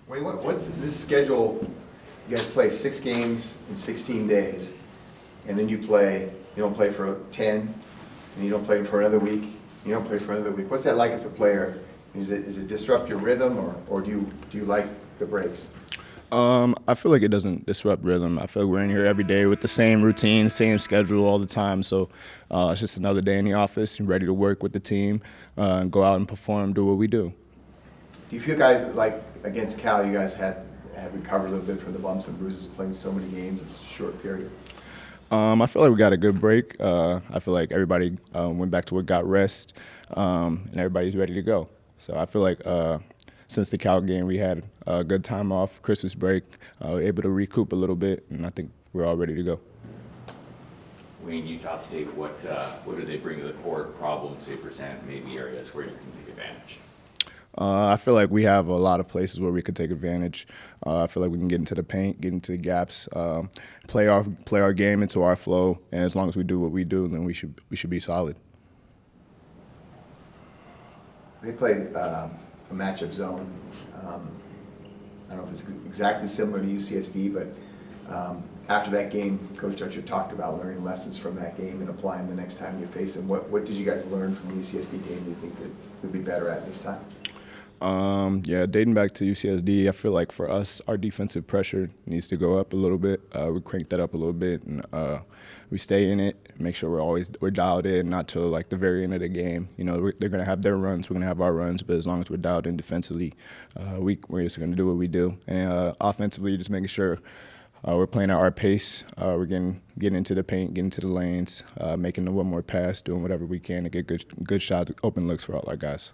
Wait, what's this schedule? You guys play 6 games in 16 days, and then you don't play for 10, and you don't play for another week, you don't play for another week. What's that like as a player? Does it disrupt your rhythm, or do you like the breaks? I feel like it doesn't disrupt rhythm. I feel like we're in here every day with the same routine, same schedule all the time. So it's just another day in the office and ready to work with the team, and go out and perform, do what we do. Do you feel guys like against Cal, you guys had recovered a little bit from the bumps and bruises of playing so many games in such a short period? I feel like we got a good break. I feel like everybody went back to work, got rest, and everybody's ready to go. So I feel like since the Cal game, we had a good time off, Christmas break, able to recoup a little bit, and I think we're all ready to go. Wayne, Utah State, what do they bring to the court? Problems they present, maybe areas where you can take advantage? I feel like we have a lot of places where we could take advantage. I feel like we can get into the paint, get into the gaps, play our game into our flow, and as long as we do what we do, then we should be solid. They played a matchup zone. I don't know if it's exactly similar to UCSD, but after that game, Coach Dutcher talked about learning lessons from that game and applying the next time you face them. What did you guys learn from the UCSD game you think that you'll be better at this time? Yeah, dating back to UCSD, I feel like for us, our defensive pressure needs to go up a little bit. We crank that up a little bit, and we stay in it. Make sure we're dialed in, not till like the very end of the game. You know, they're gonna have their runs, we're gonna have our runs, but as long as we're dialed in defensively, we're just gonna do what we do. And offensively, just making sure we're playing at our pace. We're getting into the paint, getting to the lanes, making the one more pass, doing whatever we can to get good shots, open looks for all our guys.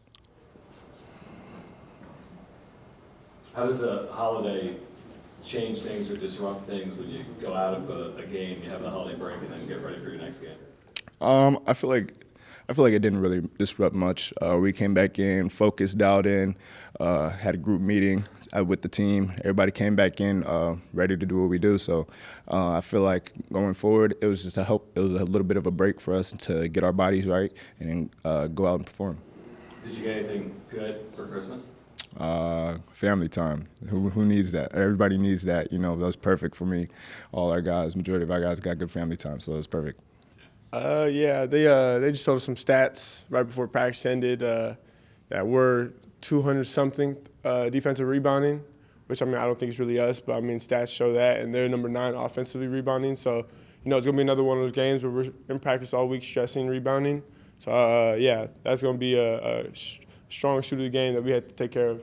How does the holiday change things or disrupt things when you go out of a game, you have the holiday break, and then get ready for your next game? I feel like it didn't really disrupt much. We came back in, focused, dialed in, had a group meeting with the team. Everybody came back in ready to do what we do. So I feel like going forward, it was just a little bit of a break for us to get our bodies right and then go out and perform. Did you get anything good for Christmas? Family time. Who needs that? Everybody needs that. You know, that was perfect for me. All our guys, majority of our guys got good family time, so it was perfect. Yeah, they just told us some stats right before practice ended that we're 200-something defensive rebounding, which, I mean, I don't think it's really us, but, I mean, stats show that, and they're number 9 offensively rebounding. So, you know, it's going to be another one of those games where we're in practice all week stressing rebounding. So, yeah, that's going to be a strong shoot of the game that we had to take care of.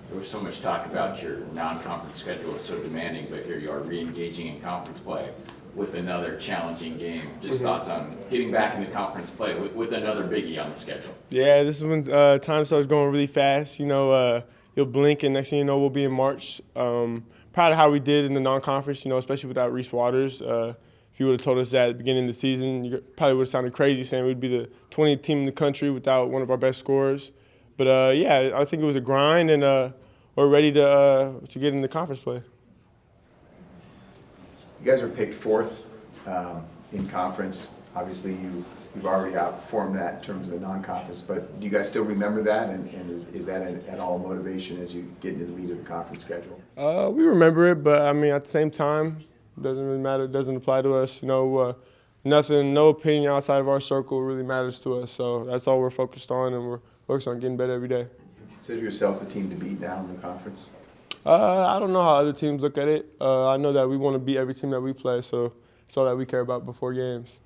There was so much talk about your non-conference schedule is so demanding, but here you are re-engaging in conference play with another challenging game. Just thoughts on getting back into conference play with another biggie on the schedule? Yeah, this is when time starts going really fast. You know, you'll blink, and next thing you know, we'll be in March. Proud of how we did in the non-conference, you know, especially without Reese Waters. If you would have told us that at the beginning of the season, you probably would have sounded crazy saying we'd be the 20th team in the country without one of our best scorers. But, yeah, I think it was a grind, and we're ready to get into conference play. You guys were picked 4th in conference. Obviously, you've already outperformed that in terms of a non-conference, but do you guys still remember that, and is that at all motivation as you get into the meat of the conference schedule? We remember it, but, I mean, at the same time, it doesn't really matter. It doesn't apply to us. You know, no opinion outside of our circle really matters to us, so that's all we're focused on, and we're focused on getting better every day. Do you consider yourselves the team to beat now in the conference? I don't know how other teams look at it. I know that we want to beat every team that we play, so it's all that we care about before games.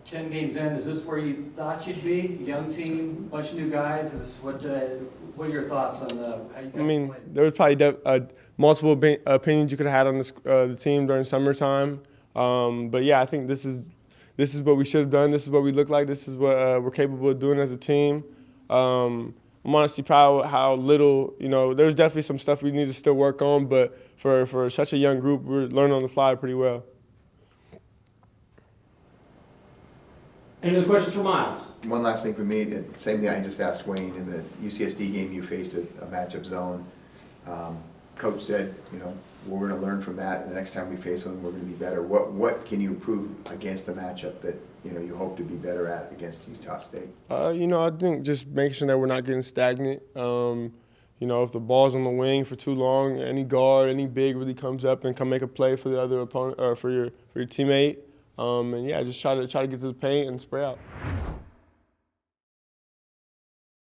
10 games in, is this where you thought you'd be? Young team, bunch of new guys. Is what are your thoughts on how you guys I mean, played? there was probably multiple opinions you could have had on the team during summertime. But yeah, I think this is what we should have done. This is what we look like. This is what we're capable of doing as a team. I'm honestly proud of how little, you know, there's definitely some stuff we need to still work on, but for such a young group, we're learning on the fly pretty well. Any other questions for Miles? One last thing for me, same thing I just asked Wayne. In the UCSD game, you faced a matchup zone. Coach said, you know, we're going to learn from that, and the next time we face one, we're going to be better. What can you improve against a matchup that, you know, you hope to be better at against Utah State? You know, I think just making sure that we're not getting stagnant. You You know, if the ball's on the wing for too long, any guard, any big really comes up and come make a play for the other opponent or for your teammate. And yeah, just try to get to the paint and spray out.